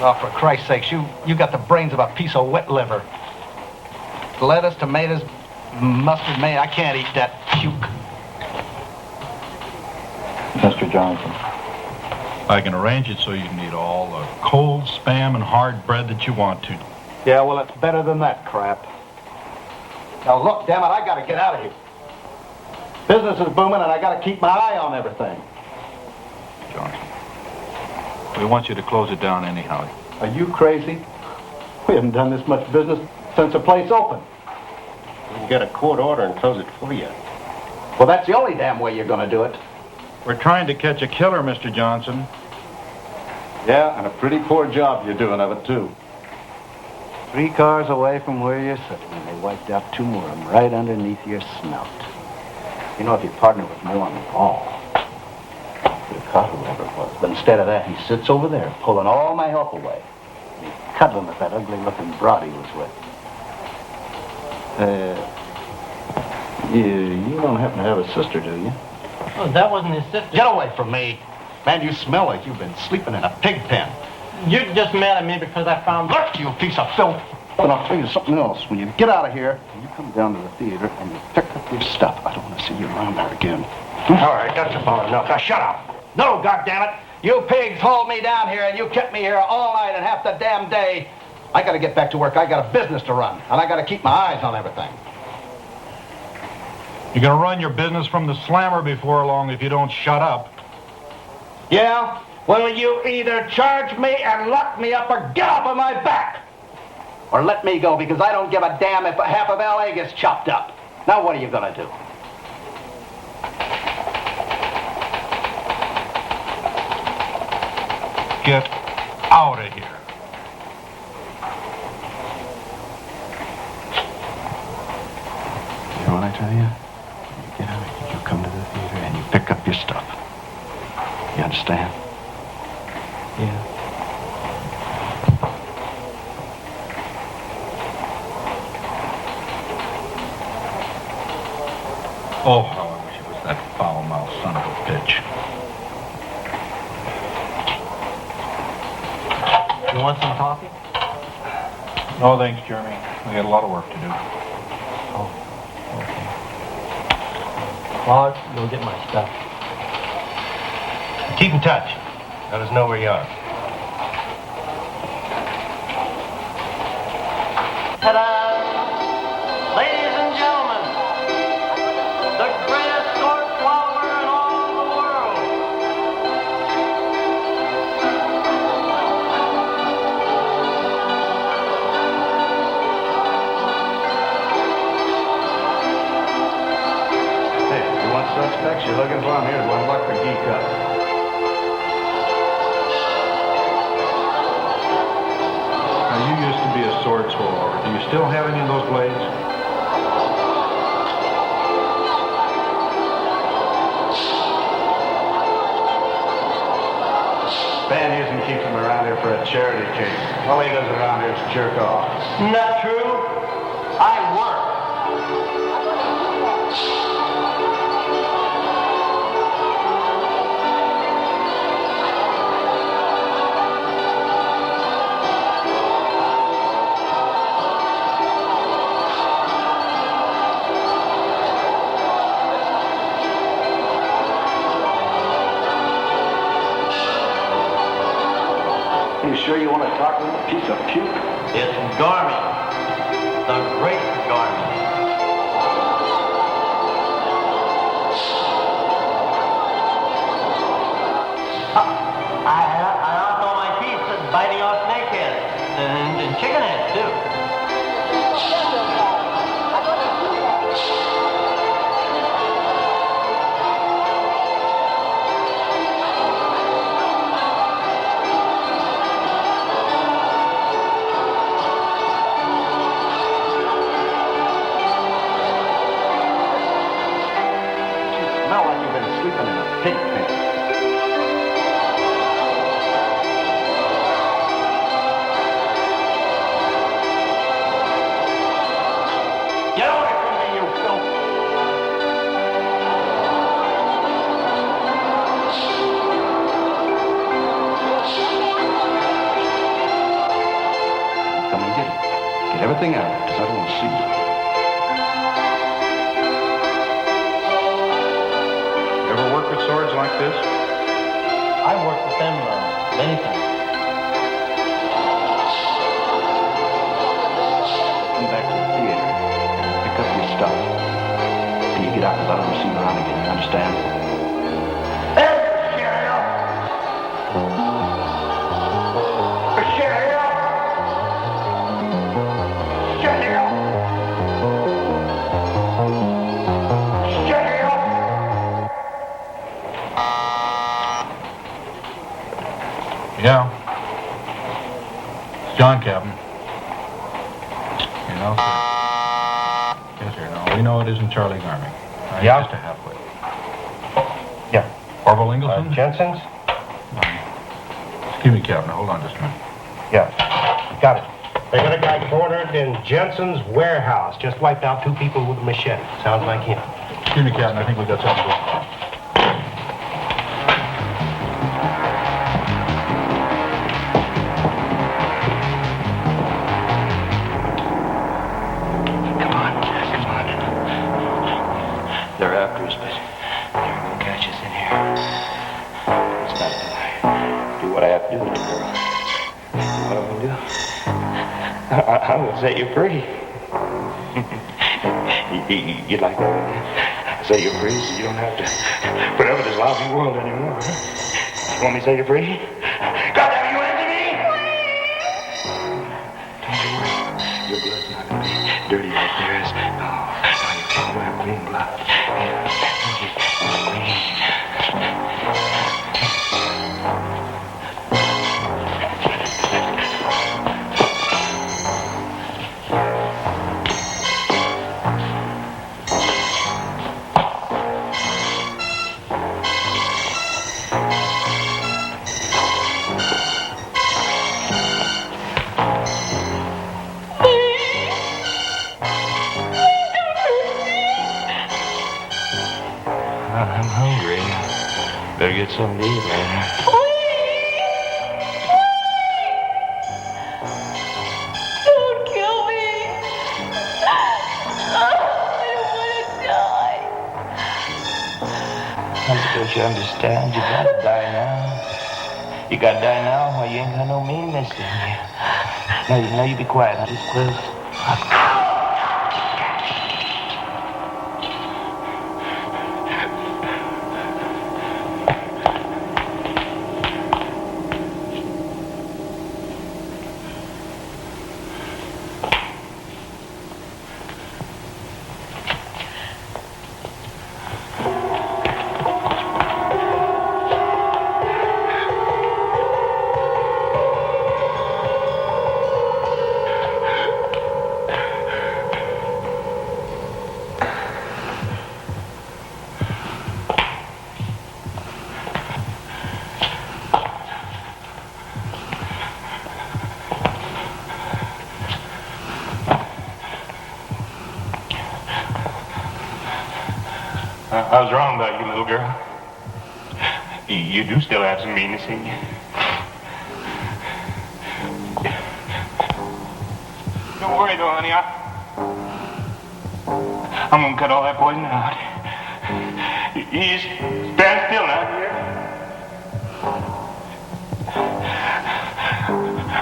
Oh, for Christ's sakes, you got the brains of a piece of wet liver. Lettuce, tomatoes, mustard, mayo. I can't eat that puke. Mr. Johnson. I can arrange it so you can eat all the cold spam and hard bread that you want to. Yeah, well, it's better than that crap. Now, look, damn it, I gotta get out of here. Business is booming, and I gotta keep my eye on everything. Johnson, we want you to close it down anyhow. Are you crazy? We haven't done this much business since the place opened. We can get a court order and close it for you. Well, that's the only damn way you're gonna do it. We're trying to catch a killer, Mr. Johnson. Yeah, and a pretty poor job you're doing of it, too. 3 cars away from where you're sitting, and they wiped out 2 more of them right underneath your snout. You know, if you partner with me on the ball, you'd have caught whoever it was. But instead of that, he sits over there, pulling all my help away. And he's cuddling with that ugly-looking broad he was with. You don't happen to have a sister, do you? Oh, that wasn't his sister. Get away from me. Man, you smell like you've been sleeping in a pig pen. You're just mad at me because I found... Look, you piece of filth. But I'll tell you something else. When you get out of here, you come down to the theater and you pick up your stuff. I don't want to see you around there again. All right, that's about enough. Now, shut up. No, goddammit. You pigs hauled me down here and you kept me here all night and half the damn day. I got to get back to work. I got a business to run, and I got to keep my eyes on everything. You're going to run your business from the slammer before long if you don't shut up. Yeah? Well, you either charge me and lock me up or get off of my back. Or let me go, because I don't give a damn if half of L.A. gets chopped up. Now, what are you going to do? Get out of here. You know what I tell you? You get out of here, you come to the theater, and you pick up your stuff. You understand? Yeah. Oh, how I wish it was that foul-mouthed son of a bitch. You want some coffee? No, thanks, Jeremy. We got a lot of work to do. Oh, okay. Well, I'll go get my stuff. Keep in touch. Let us know where you are. Ta-da! Ladies and gentlemen, the greatest court flower in all the world. Hey, you want suspects? You're looking for them? Here's one. Luck for geek up. Now, you used to be a sword swallower. Do you still have any of those blades? Van Heusen keeps him around here for a charity case. All he does around here is jerk off. Not true. I work. You sure you want to talk to him, a piece of puke? It's Garmy. The great Garmy. I lost all my teeth biting snake heads and chicken heads, too. Smell like you've been sleeping in a pig pen. Get away from me, you filth! Come and get it. Get everything out of it, because I don't want to see you. You ever work with swords like this? I worked with them many times. Come back to the theater. Pick up your stuff. And you get out, because I don't want to see you around again. You understand? Yeah. It's John, Captain. You know, sir. Yes, sir. No, we know it isn't Charlie Garming. Yeah? Just a halfway. Yeah. Orville Ingleson? Jensen's? Excuse me, Captain. Hold on just a minute. Yeah. Got it. They got a guy cornered in Jensen's warehouse. Just wiped out 2 people with a machete. Sounds like him. Excuse me, Captain. I think we got something going on. They're after us, but they're going to catch us in here. It's not till I do what I have to do with the girl. What I'm going to do? I'm going to set you free. You'd like that? Set you free so you don't have to put up with this lousy world anymore. You want me to set you free? God damn it, you answer me! Don't you worry. Your blood's not going to be dirty like theirs. No, you'll have clean blood. I'm hungry. Better get something to eat later. Don't kill me. I don't want to die. Don't you understand? You gotta die now. You gotta die now while you ain't got no meanness in you. No, you be quiet. Now just close. I was wrong about you, little girl. You do still have some meanness in you. Don't worry, though, honey. I'm gonna cut all that poison out. You just stand still now, dear.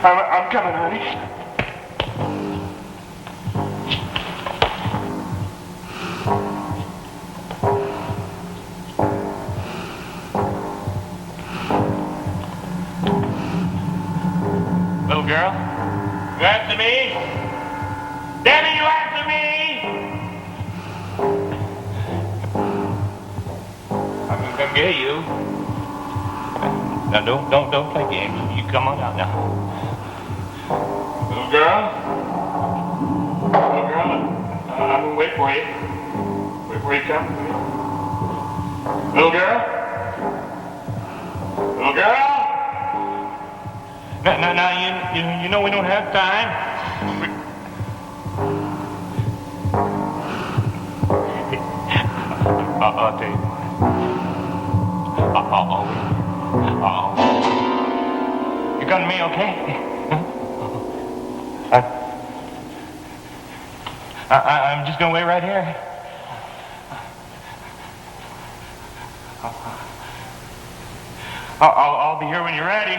I'm coming, honey. Little girl, you answer me? Danny, you answer me? I'm gonna come get you. Now don't play games. You come on out now. Little girl, I'm gonna wait for you. Wait for you to come. Little girl. Now, you know we don't have time. I'll tell you. You come to me, okay? I'm just gonna wait right here. I'll be here when you're ready.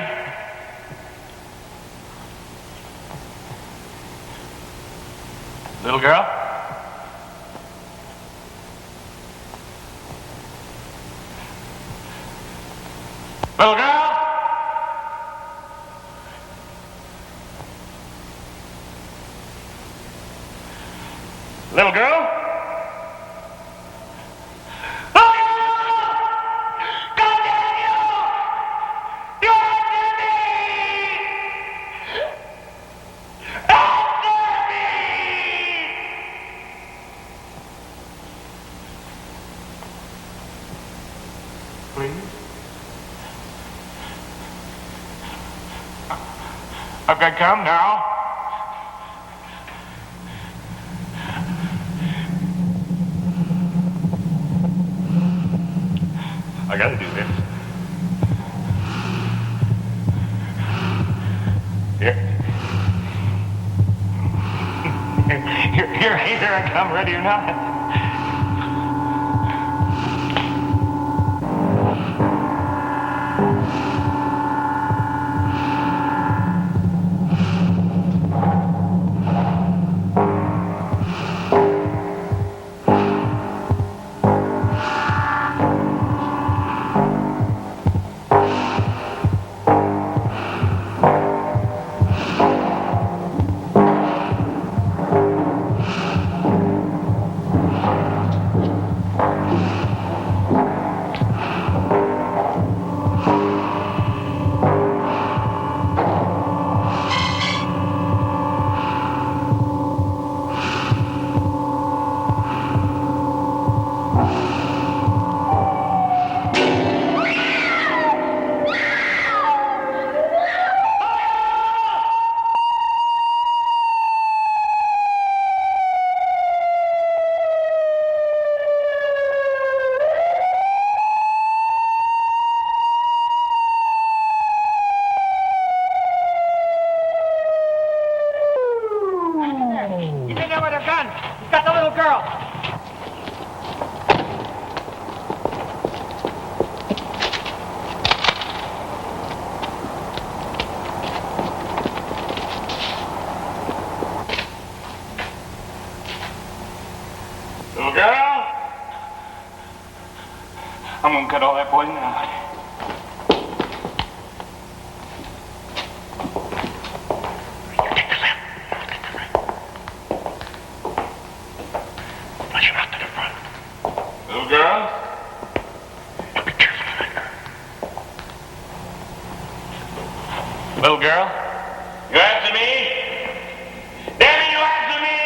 Little girl? Little girl? Little girl? Okay, come now. I gotta do this. Here I come, ready or not. Little girl, I'm gonna cut all that poison out. Little girl? Be careful of that girl. Little girl? You answer me? Danny, you answer me?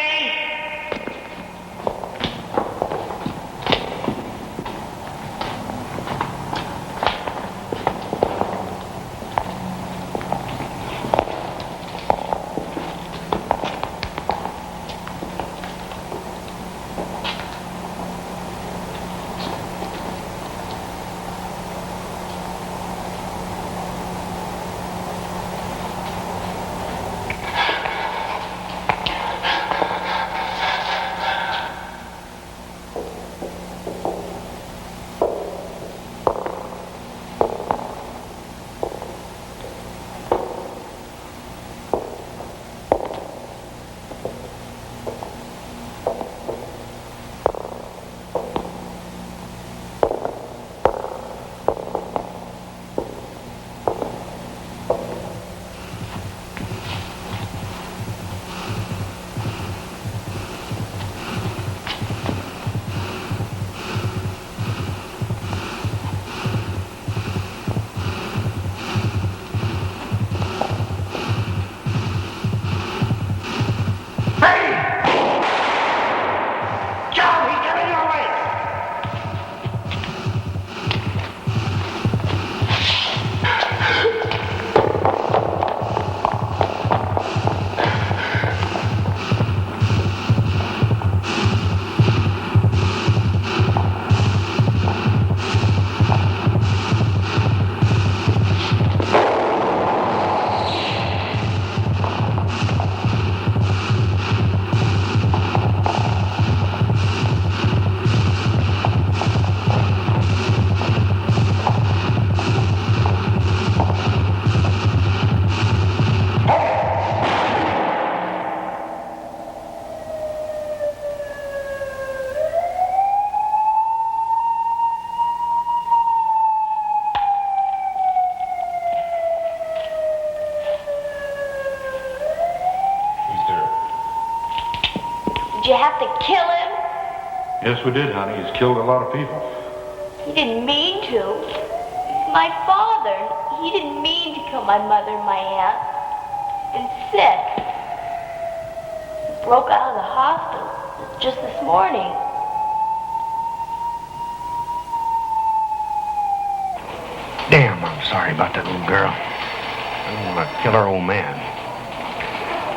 Did you have to kill him? Yes, we did, honey. He's killed a lot of people. He didn't mean to. He's my father. He didn't mean to kill my mother and my aunt. He's been sick. He broke out of the hospital just this morning. Damn, I'm sorry about that little girl. I don't want to kill her old man.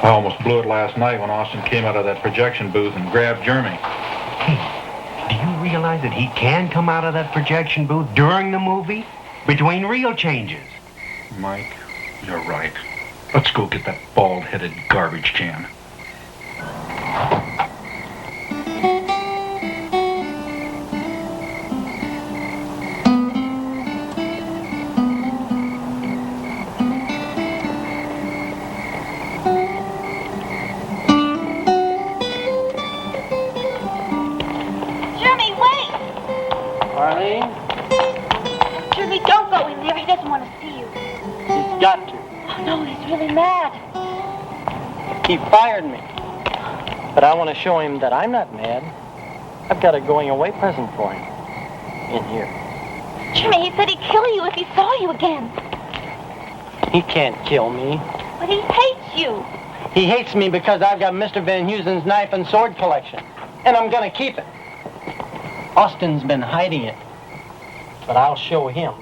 I almost blew it last night when Austin came out of that projection booth and grabbed Jeremy. Do you realize that he can come out of that projection booth during the movie? Between real changes. Mike, you're right. Let's go get that bald-headed garbage can. Jeremy, wait! Arlene, Jeremy, don't go in there. He doesn't want to see you. he's got to. Oh, no, he's really mad. He fired me. But I want to show him that I'm not mad. I've got a going-away present for him. In here. Jeremy, he said he'd kill you if he saw you again. He can't kill me. But he hates you. He hates me because I've got Mr. Van Heusen's knife and sword collection. And I'm going to keep it. Austin's been hiding it. But I'll show him.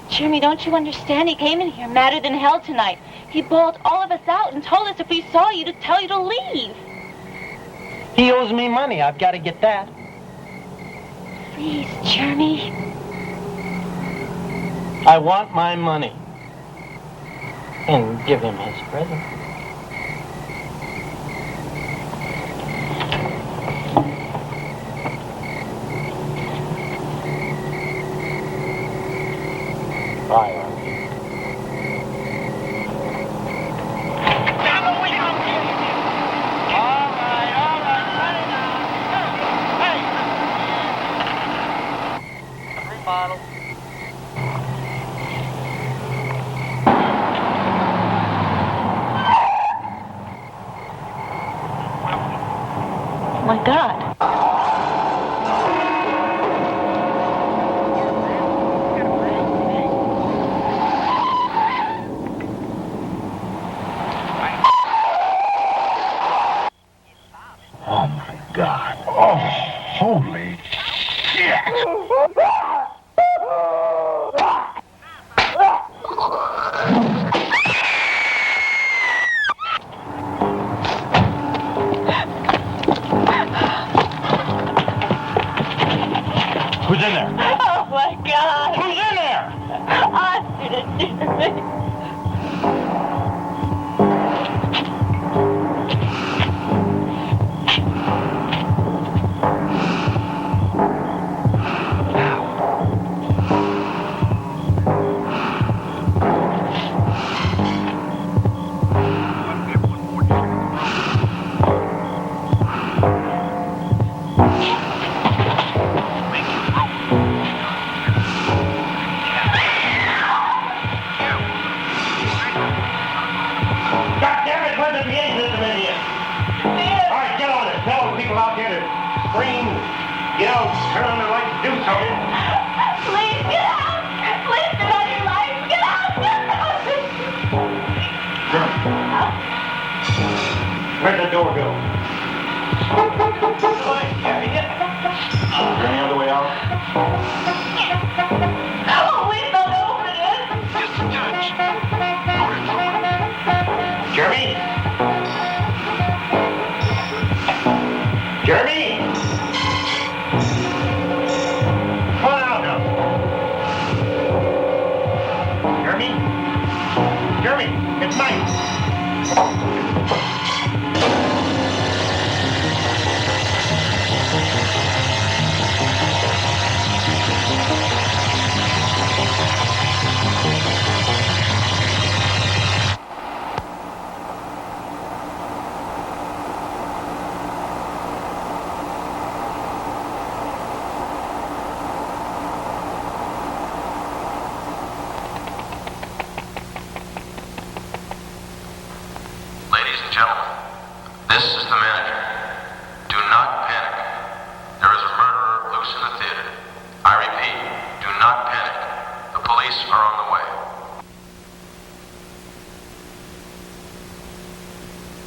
Jeremy, don't you understand? He came in here madder than hell tonight. He bawled all of us out and told us if we saw you to tell you to leave. He owes me money. I've got to get that. Please, Jeremy. I want my money. And give him his present. Bye, Arlene. Oh, my God. Oh, my God. Oh, holy shit. Who's in there? Oh, my God. Who's in there? Austin and Jeremy. God damn it, where's the PA system in here? All right, get on it. Tell the people out there to scream, yell, turn on the lights, do something. Please get out. Please get on your lights. Get out. Where'd the door go? Any other way out? Oh, we don't open it. Just a touch. Jeremy? Jeremy? Come on out now. Jeremy? Jeremy, it's Mike. Ladies and gentlemen,